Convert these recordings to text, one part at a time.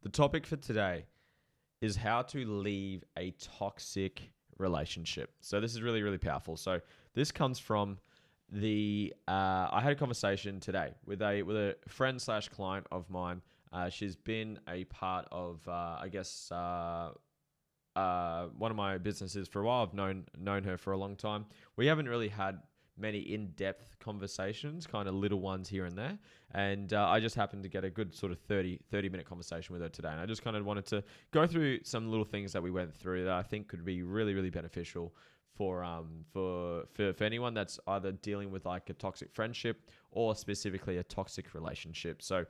The topic for today is how to leave a toxic relationship. So this is really, really powerful. So this comes from I had a conversation today with a friend slash client of mine. She's been a part of one of my businesses for a while. I've known her for a long time. We haven't really had many in-depth conversations, kind of little ones here and there. And I just happened to get a good sort of 30-minute conversation with her today. And I just kind of wanted to go through some little things that we went through that I think could be really, really beneficial for anyone that's either dealing with like a toxic friendship or specifically a toxic relationship. So,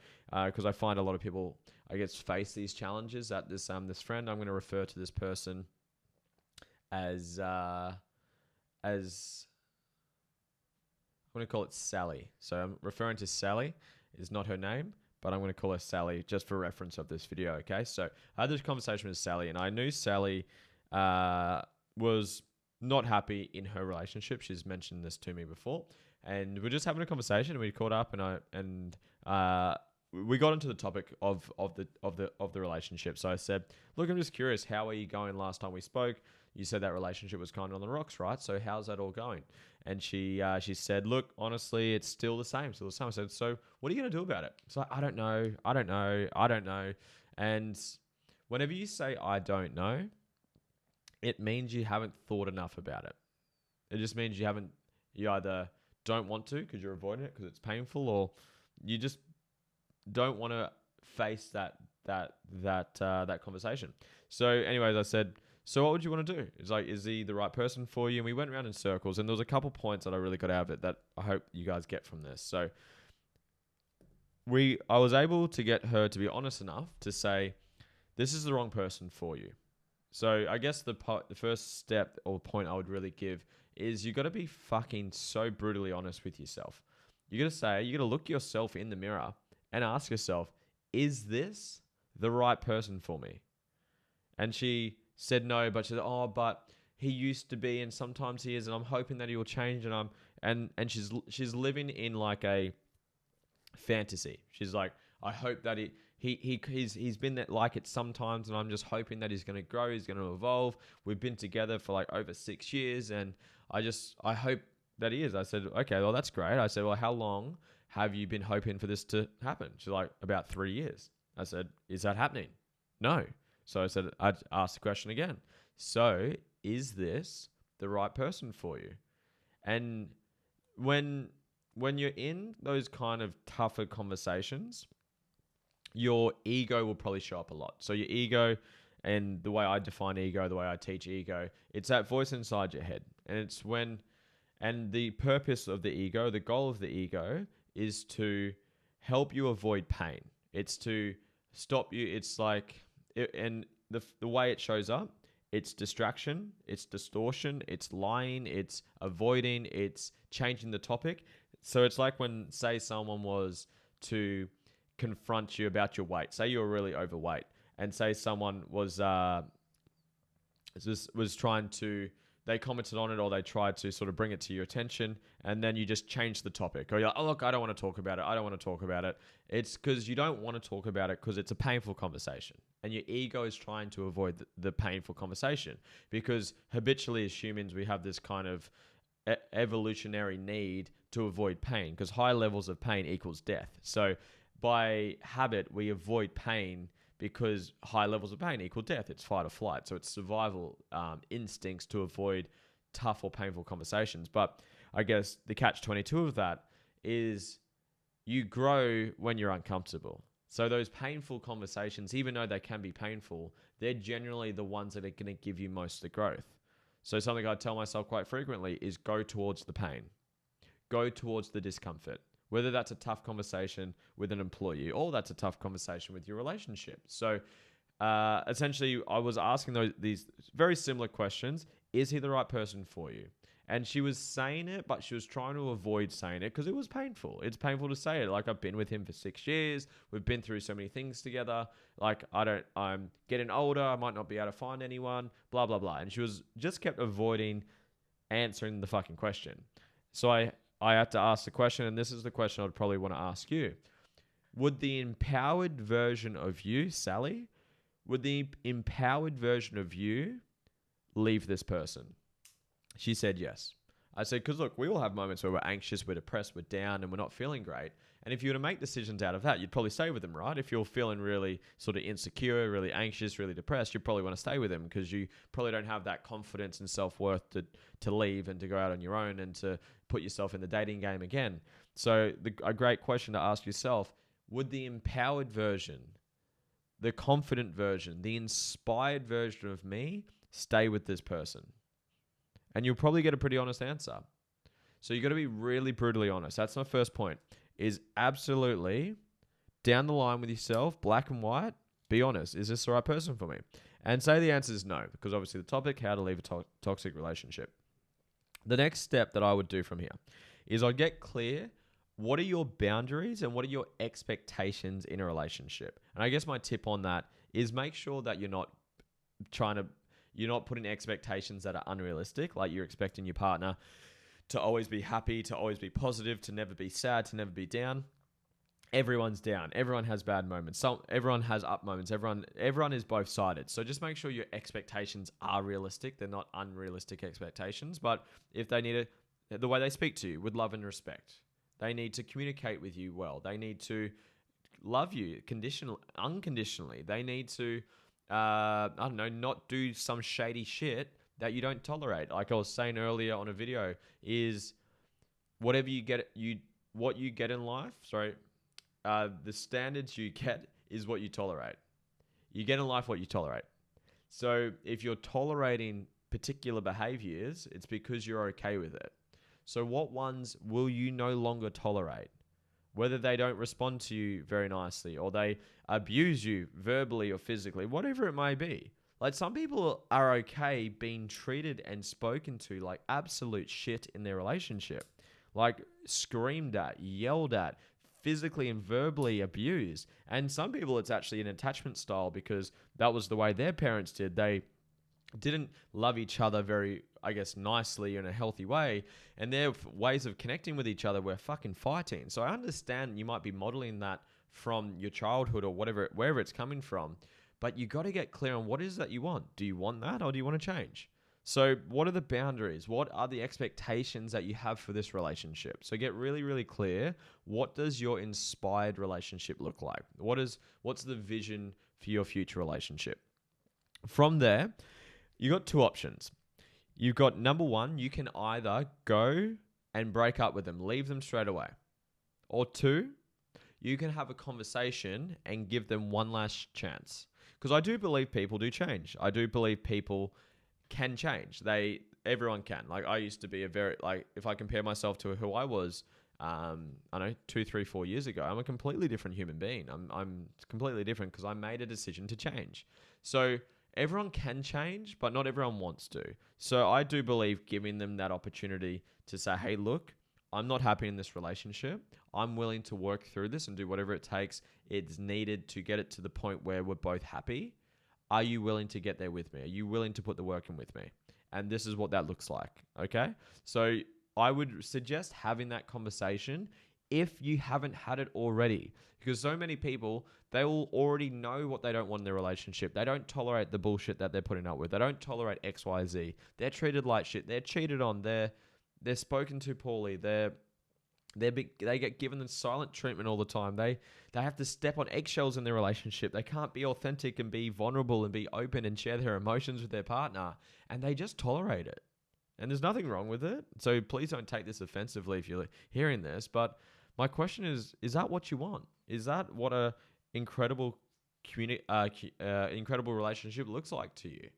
because I find a lot of people, I guess, face these challenges. At this friend, I'm going to refer to this person as I'm going to call it Sally. So I'm referring to Sally. It's not her name, but I'm going to call her Sally just for reference of this video, okay? So I had this conversation with Sally, and I knew Sally was not happy in her relationship. She's mentioned this to me before. And we're just having a conversation, and we caught up, and we got into the topic of the relationship. So I said, look, I'm just curious, how are you going? Last time we spoke, you said that relationship was kind of on the rocks, right? So how's that all going? And she said, look, honestly, it's still the same. I said, so what are you going to do about it? So I don't know. And whenever you say, I don't know, it means you haven't thought enough about it. It just means you either don't want to because you're avoiding it because it's painful, or you just don't want to face that conversation. So anyways, I said, so what would you want to do? It's like, is he the right person for you? And we went around in circles, and there was a couple points that I really got out of it that I hope you guys get from this. So I was able to get her to be honest enough to say, this is the wrong person for you. So I guess the first step or point I would really give is you got to be fucking so brutally honest with yourself. You got to look yourself in the mirror and ask yourself, is this the right person for me? And she said no, but she said, oh, but he used to be, and sometimes he is, and I'm hoping that he will change. And she's living in like a fantasy. She's like, I hope that he's been that like it sometimes, and I'm just hoping that he's going to grow, he's going to evolve. We've been together for like over 6 years, and I hope that he is. I said, okay, well, that's great. I said, well, how long have you been hoping for this to happen? She's like, about 3 years. I said, is that happening? No. So I said, I'd ask the question again. So is this the right person for you? And when you're in those kind of tougher conversations, your ego will probably show up a lot. So your ego, and the way I define ego, the way I teach ego, it's that voice inside your head. And the purpose of the ego, the goal of the ego is to help you avoid pain. It's to stop you. It's like, and the way it shows up, it's distraction, it's distortion, it's lying, it's avoiding, it's changing the topic. So it's like when, say, someone was to confront you about your weight. Say you were really overweight, and say someone was trying to, they commented on it, or they tried to sort of bring it to your attention, and then you just change the topic. Or you're like, oh, look, I don't want to talk about it. It's because you don't want to talk about it because it's a painful conversation. And your ego is trying to avoid the painful conversation, because habitually as humans, we have this kind of evolutionary need to avoid pain, because high levels of pain equals death. So by habit, we avoid pain because high levels of pain equal death. It's fight or flight. So it's survival instincts to avoid tough or painful conversations. But I guess the catch-22 of that is you grow when you're uncomfortable. So those painful conversations, even though they can be painful, they're generally the ones that are going to give you most of the growth. So something I tell myself quite frequently is go towards the pain. Go towards the discomfort. Whether that's a tough conversation with an employee, or that's a tough conversation with your relationship. So essentially, I was asking these very similar questions. Is he the right person for you? And she was saying it, but she was trying to avoid saying it because it was painful. It's painful to say it. Like, I've been with him for 6 years. We've been through so many things together. Like, I'm getting older. I might not be able to find anyone, blah, blah, blah. And she was just kept avoiding answering the fucking question. So I had to ask the question, and this is the question I'd probably want to ask you. would the empowered version of you, Sally, would the empowered version of you leave this person? She said yes. I said, because look, we all have moments where we're anxious, we're depressed, we're down, and we're not feeling great. And if you were to make decisions out of that, you'd probably stay with them, right? If you're feeling really sort of insecure, really anxious, really depressed, you probably want to stay with them because you probably don't have that confidence and self-worth to leave and to go out on your own and to put yourself in the dating game again. So a great question to ask yourself, would the empowered version, the confident version, the inspired version of me stay with this person? And you'll probably get a pretty honest answer. So you got to be really brutally honest. That's my first point, is absolutely down the line with yourself, black and white, be honest. Is this the right person for me? And say the answer is no, because obviously the topic, how to leave a toxic relationship. The next step that I would do from here is I'd get clear, what are your boundaries and what are your expectations in a relationship? And I guess my tip on that is make sure that you're not putting expectations that are unrealistic, like you're expecting your partner to always be happy, to always be positive, to never be sad, to never be down. Everyone's down. Everyone has bad moments. Everyone has up moments. Everyone is both-sided. So just make sure your expectations are realistic. They're not unrealistic expectations. But if they need the way they speak to you with love and respect. They need to communicate with you well. They need to love you unconditionally. They need to not do some shady shit that you don't tolerate. Like I was saying earlier on a video, is what you get in life. The standards you get is what you tolerate. You get in life what you tolerate. So if you're tolerating particular behaviors, it's because you're okay with it. So what ones will you no longer tolerate? Whether they don't respond to you very nicely or they abuse you verbally or physically, whatever it may be. Like some people are okay being treated and spoken to like absolute shit in their relationship. Like screamed at, yelled at, physically and verbally abused. And some people it's actually an attachment style because that was the way their parents did. They didn't love each other very, I guess, nicely in a healthy way. And their ways of connecting with each other were fucking fighting. So I understand you might be modeling that from your childhood or wherever it's coming from. But you got to get clear on what is that you want. Do you want that or do you want to change? So what are the boundaries? What are the expectations that you have for this relationship? So get really, really clear. What does your inspired relationship look like? What's the vision for your future relationship? From there, you got two options. You've got number one, you can either go and break up with them, leave them straight away. Or two, you can have a conversation and give them one last chance. Because I do believe people do change. I do believe people can change. Everyone can. Like I used to be if I compare myself to who I was, 2, 3, 4 years ago, I'm a completely different human being. I'm completely different because I made a decision to change. So everyone can change, but not everyone wants to. So I do believe giving them that opportunity to say, hey, look, I'm not happy in this relationship. I'm willing to work through this and do whatever it takes it's needed to get it to the point where we're both happy. Are you willing to get there with me? Are you willing to put the work in with me? And this is what that looks like, okay? So I would suggest having that conversation if you haven't had it already. Because so many people, they will already know what they don't want in their relationship. They don't tolerate the bullshit that they're putting up with. They don't tolerate X, Y, Z. They're treated like shit. They're cheated on. They're spoken to poorly. They get given the silent treatment all the time. They have to step on eggshells in their relationship. They can't be authentic and be vulnerable and be open and share their emotions with their partner. And they just tolerate it. And there's nothing wrong with it. So please don't take this offensively if you're hearing this. But my question is that what you want? Is that what a incredible relationship looks like to you?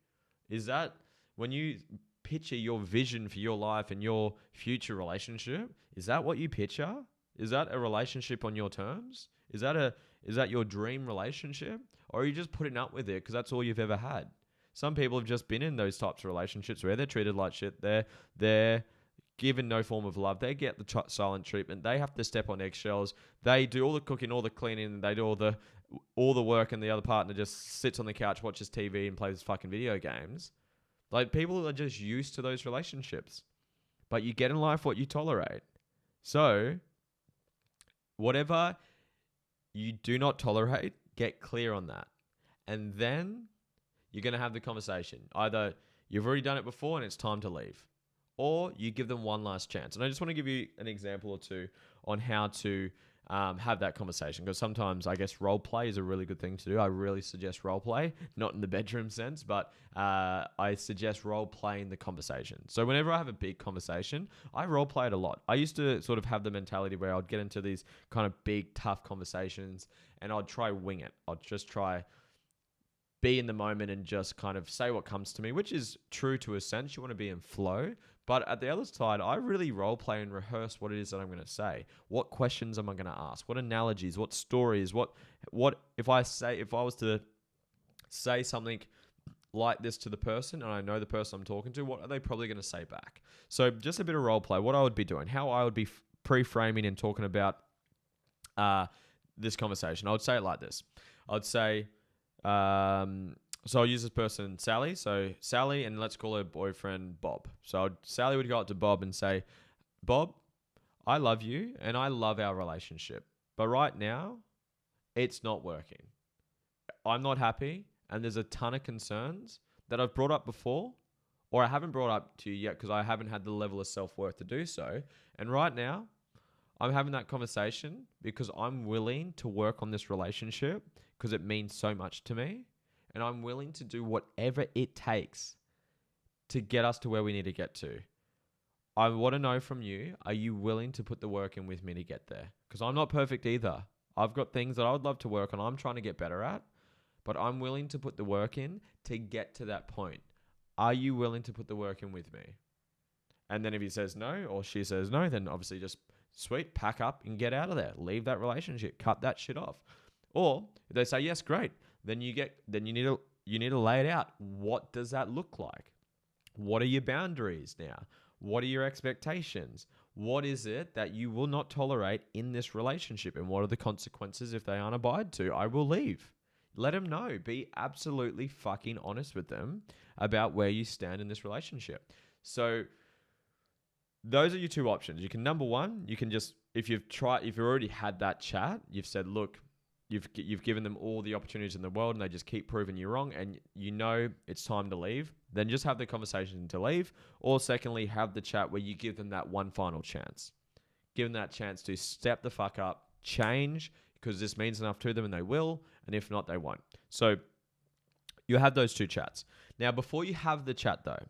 Is that when you picture your vision for your life and your future relationship, is that what you picture? Is that a relationship on your terms? Is that your dream relationship? Or are you just putting up with it because that's all you've ever had? Some people have just been in those types of relationships where they're treated like shit. They're given no form of love. They get the silent treatment. They have to step on eggshells. They do all the cooking, all the cleaning. They do all the work, and the other partner just sits on the couch, watches TV, and plays fucking video games. Like, people are just used to those relationships. But you get in life what you tolerate. So, whatever you do not tolerate, get clear on that. And then you're going to have the conversation. Either you've already done it before and it's time to leave, or you give them one last chance. And I just want to give you an example or two on how to have that conversation, because sometimes I guess role play is a really good thing to do. I really suggest role play, not in the bedroom sense, but I suggest role playing the conversation. So whenever I have a big conversation, I role play it a lot. I used to sort of have the mentality where I'd get into these kind of big, tough conversations and I'd try wing it. I'd just try be in the moment and just kind of say what comes to me, which is true to a sense. You want to be in flow. But at the other side, I really role play and rehearse what it is that I'm going to say. What questions am I going to ask? What analogies? What stories? What if I was to say something like this to the person and I know the person I'm talking to, what are they probably going to say back? So just a bit of role play, what I would be doing, how I would be pre-framing and talking about this conversation. I would say it like this. I'd say, so I'll use this person, Sally. So Sally, and let's call her boyfriend Bob. So Sally would go up to Bob and say, Bob, I love you and I love our relationship. But right now, it's not working. I'm not happy and there's a ton of concerns that I've brought up before, or I haven't brought up to you yet because I haven't had the level of self-worth to do so. And right now, I'm having that conversation because I'm willing to work on this relationship because it means so much to me. And I'm willing to do whatever it takes to get us to where we need to get to. I want to know from you, are you willing to put the work in with me to get there? Because I'm not perfect either. I've got things that I would love to work on, I'm trying to get better at, but I'm willing to put the work in to get to that point. Are you willing to put the work in with me? And then if he says no, or she says no, then obviously just sweet, pack up and get out of there. Leave that relationship, cut that shit off. Or if they say yes, great. Then you need to lay it out. What does that look like? What are your boundaries now? What are your expectations? What is it that you will not tolerate in this relationship? And what are the consequences if they aren't abide to? I will leave. Let them know. Be absolutely fucking honest with them about where you stand in this relationship. So those are your two options. You can, number one, you can just, if you've already had that chat, you've said, look, You've given them all the opportunities in the world and they just keep proving you wrong and you know it's time to leave, then just have the conversation to leave. Or secondly, have the chat where you give them that one final chance. Give them that chance to step the fuck up, change, because this means enough to them and they will, and if not, they won't. So you have those two chats. Now, before you have the chat though,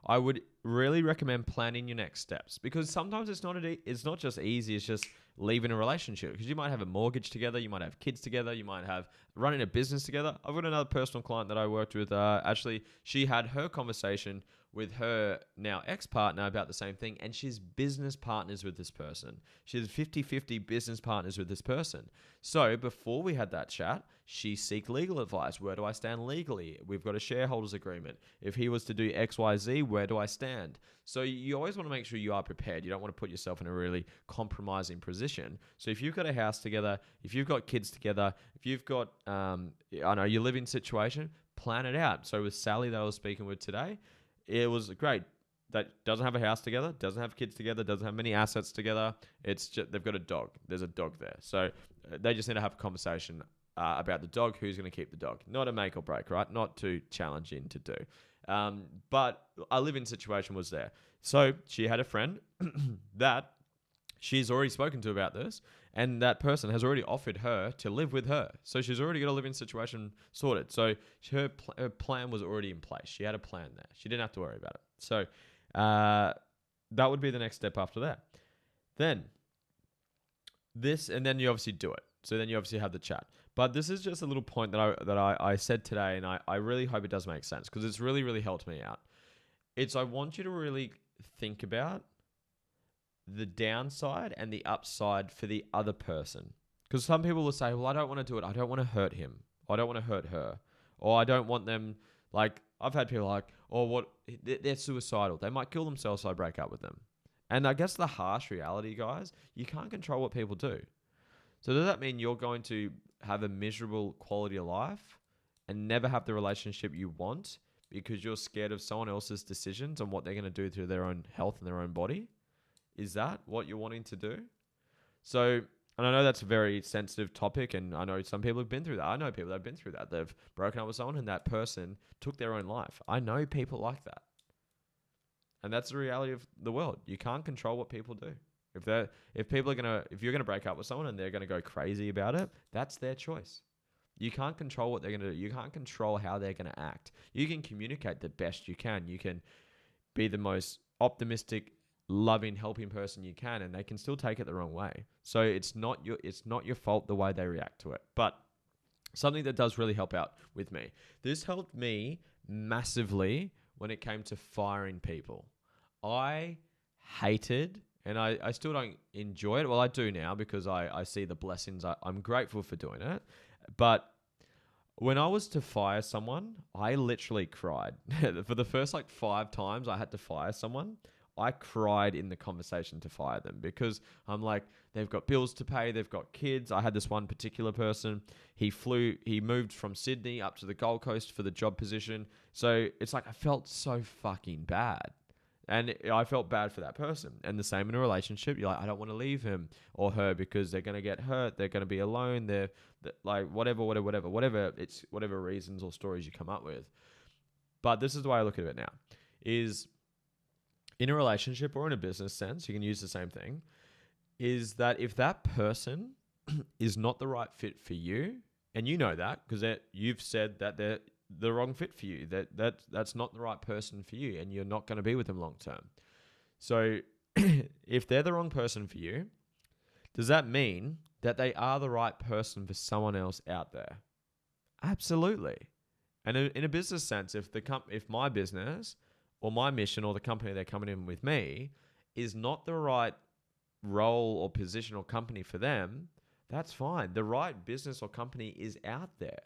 I would really recommend planning your next steps, because sometimes it's not just easy. It's just leaving a relationship, because you might have a mortgage together, you might have kids together, you might have running a business together. I've got another personal client that I worked with. Actually, she had her conversation with her now ex-partner about the same thing, and she's business partners with this person. She's 50-50 business partners with this person. So before we had that chat, she seeked legal advice. Where do I stand legally? We've got a shareholders agreement. If he was to do X, Y, Z, where do I stand? So you always want to make sure you are prepared. You don't want to put yourself in a really compromising position. So if you've got a house together, if you've got kids together, if you've got, your living situation, plan it out. So with Sally that I was speaking with today, it was great. That doesn't have a house together, doesn't have kids together, doesn't have many assets together. It's just, they've got a dog. There's a dog there. So they just need to have a conversation about the dog, who's going to keep the dog. Not a make or break, right? Not too challenging to do. But a living situation was there. So she had a friend that she's already spoken to about this, and that person has already offered her to live with her. So she's already got a living situation sorted. So her plan was already in place. She had a plan there. She didn't have to worry about it. So that would be the next step after that. Then you obviously do it. So then you obviously have the chat. But this is just a little point that I said today, and I really hope it does make sense, because it's really, really helped me out. I want you to really think about the downside and the upside for the other person. Because some people will say, well, I don't want to do it. I don't want to hurt him. I don't want to hurt her. Or I don't want them, like, I've had people like, oh, what? They're suicidal. They might kill themselves if I break up with them. And I guess the harsh reality, guys, you can't control what people do. So does that mean you're going to have a miserable quality of life and never have the relationship you want because you're scared of someone else's decisions on what they're going to do to their own health and their own body? Is that what you're wanting to do? So And I know that's a very sensitive topic, and I know some people have been through that. I know people that have been through that. They've broken up with someone, and that person took their own life. I know people like that. And that's the reality of the world. You can't control what people do. If you're gonna break up with someone and they're gonna go crazy about it, that's their choice. You can't control what they're gonna do. You can't control how they're gonna act. You can communicate the best you can. You can be the most optimistic, loving, helping person you can, and they can still take it the wrong way. So it's not your fault the way they react to it. But something that does really help out with me. This helped me massively when it came to firing people. I hated, and I still don't enjoy it. Well, I do now because I see the blessings. I'm grateful for doing it. But when I was to fire someone, I literally cried. For the first 5 times I had to fire someone, I cried in the conversation to fire them because I'm like, they've got bills to pay, they've got kids. I had this one particular person, he moved from Sydney up to the Gold Coast for the job position. So it's like I felt so fucking bad. And I felt bad for that person. And the same in a relationship. You're like, I don't want to leave him or her because they're going to get hurt. They're going to be alone. They're like, whatever. It's whatever reasons or stories you come up with. But this is the way I look at it now. Is in a relationship or in a business sense, you can use the same thing. Is that if that person is not the right fit for you, and you know that because you've said that they're the wrong fit for you, that's not the right person for you, and you're not going to be with them long term. So if they're the wrong person for you, does that mean that they are the right person for someone else out there? Absolutely. And in a business sense, if my business or my mission or the company they're coming in with me is not the right role or position or company for them, that's fine. The right business or company is out there.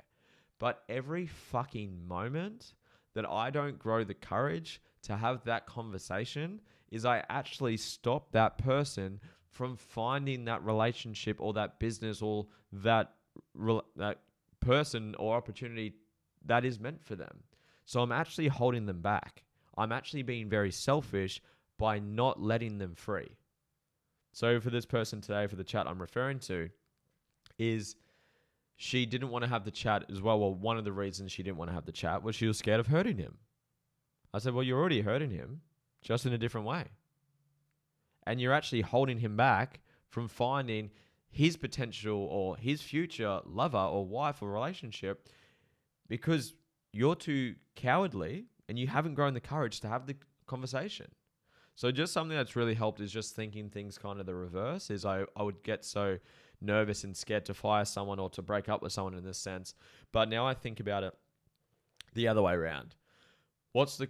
But every fucking moment that I don't grow the courage to have that conversation is I actually stop that person from finding that relationship or that business or that person or opportunity that is meant for them. So I'm actually holding them back. I'm actually being very selfish by not letting them free. So for this person today, for the chat I'm referring to, is she didn't want to have the chat as well. Well, one of the reasons she didn't want to have the chat was she was scared of hurting him. I said, well, you're already hurting him, just in a different way. And you're actually holding him back from finding his potential or his future lover or wife or relationship because you're too cowardly and you haven't grown the courage to have the conversation. So just something that's really helped is just thinking things kind of the reverse. Is I would get so nervous and scared to fire someone or to break up with someone in this sense. But now I think about it the other way around. What's the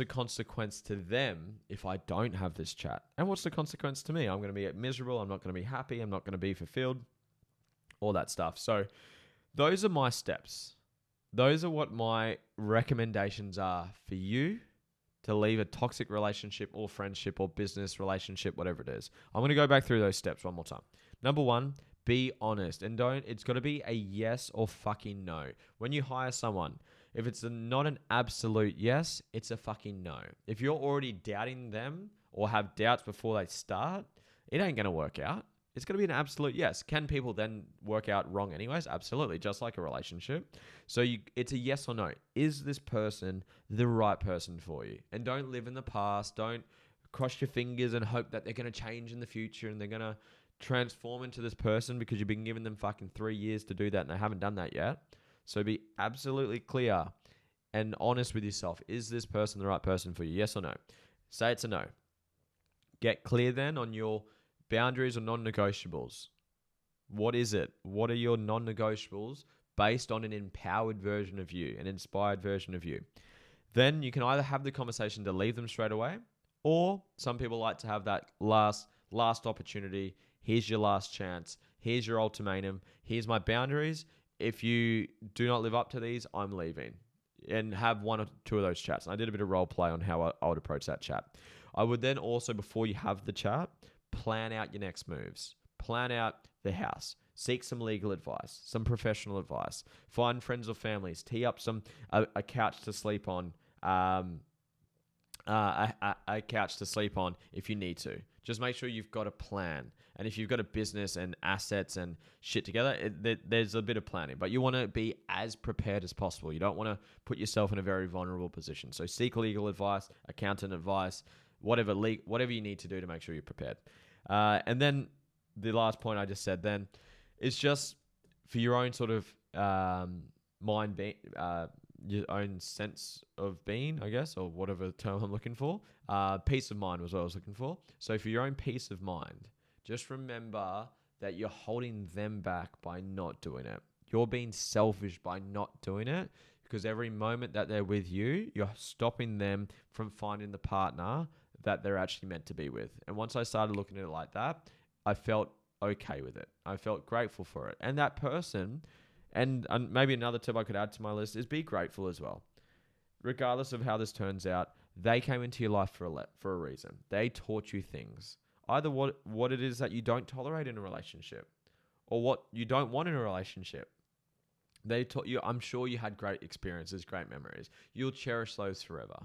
consequence to them if I don't have this chat? And what's the consequence to me? I'm going to be miserable. I'm not going to be happy. I'm not going to be fulfilled. All that stuff. So those are my steps. Those are what my recommendations are for you to leave a toxic relationship or friendship or business relationship, whatever it is. I'm going to go back through those steps one more time. Number 1, be honest. And it's got to be a yes or fucking no. When you hire someone, if it's not an absolute yes, it's a fucking no. If you're already doubting them or have doubts before they start, it ain't going to work out. It's going to be an absolute yes. Can people then work out wrong anyways? Absolutely, just like a relationship. So it's a yes or no. Is this person the right person for you? And don't live in the past. Don't cross your fingers and hope that they're going to change in the future and they're going to transform into this person because you've been giving them fucking 3 years to do that and they haven't done that yet. So be absolutely clear and honest with yourself. Is this person the right person for you? Yes or no? Say it's a no. Get clear then on your boundaries or non-negotiables. What is it? What are your non-negotiables based on an empowered version of you, an inspired version of you? Then you can either have the conversation to leave them straight away, or some people like to have that last opportunity. Here's your last chance. Here's your ultimatum. Here's my boundaries. If you do not live up to these, I'm leaving. And have 1 or 2 of those chats. And I did a bit of role play on how I would approach that chat. I would then also, before you have the chat, plan out your next moves. Plan out the house. Seek some legal advice, some professional advice. Find friends or families. Tee up a couch to sleep on. A couch to sleep on if you need to. Just make sure you've got a plan. And if you've got a business and assets and shit together, there's a bit of planning. But you want to be as prepared as possible. You don't want to put yourself in a very vulnerable position. So seek legal advice, accountant advice, whatever you need to do to make sure you're prepared. And then the last point I just said then is just for your own sort of your own sense of being, I guess, or whatever term I'm looking for. Peace of mind was what I was looking for. So for your own peace of mind, just remember that you're holding them back by not doing it. You're being selfish by not doing it, because every moment that they're with you, you're stopping them from finding the partner that they're actually meant to be with. And once I started looking at it like that, I felt okay with it. I felt grateful for it. And that person, and maybe another tip I could add to my list, is be grateful as well. Regardless of how this turns out, they came into your life for a reason. They taught you things. Either what it is that you don't tolerate in a relationship, or what you don't want in a relationship. They taught you. I'm sure you had great experiences, great memories. You'll cherish those forever.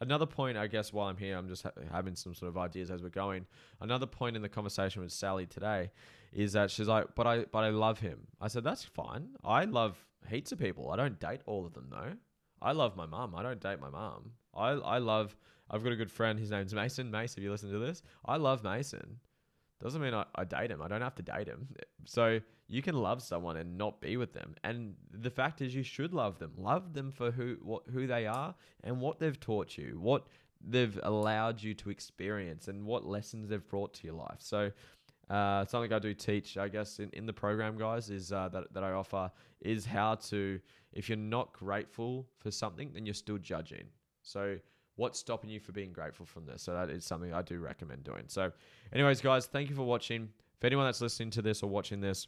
Another point, I guess, while I'm here, I'm just having some sort of ideas as we're going. Another point in the conversation with Sally today is that she's like, but I love him. I said, that's fine. I love heaps of people. I don't date all of them though. I love my mum. I don't date my mum. I've got a good friend. His name's Mason. Mace, if you listen to this, I love Mason. Doesn't mean I date him. I don't have to date him. So you can love someone and not be with them. And the fact is, you should love them. Love them for who they are and what they've taught you, what they've allowed you to experience, and what lessons they've brought to your life. So something I do teach, I guess, in the program, guys, is that I offer is how to, if you're not grateful for something, then you're still judging. So what's stopping you from being grateful from this? So that is something I do recommend doing. So anyways, guys, thank you for watching. For anyone that's listening to this or watching this,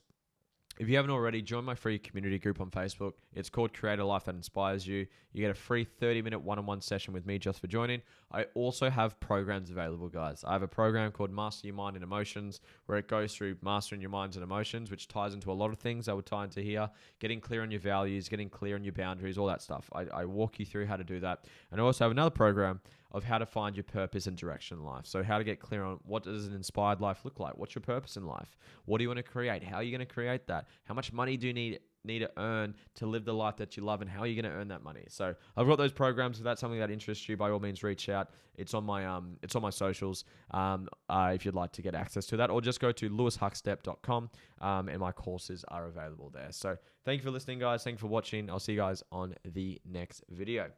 if you haven't already, join my free community group on Facebook. It's called Create a Life That Inspires You. You get a free 30-minute one-on-one session with me just for joining. I also have programs available, guys. I have a program called Master Your Mind and Emotions, where it goes through mastering your minds and emotions, which ties into a lot of things I would tie into here. Getting clear on your values, getting clear on your boundaries, all that stuff. I walk you through how to do that. And I also have another program of how to find your purpose and direction in life. So how to get clear on what does an inspired life look like? What's your purpose in life? What do you want to create? How are you going to create that? How much money do you need to earn to live the life that you love, and how are you going to earn that money? So I've got those programs. If that's something that interests you, by all means reach out. It's on my socials if you'd like to get access to that, or just go to lewishuckstep.com and my courses are available there. So thank you for listening, guys. Thank you for watching. I'll see you guys on the next video.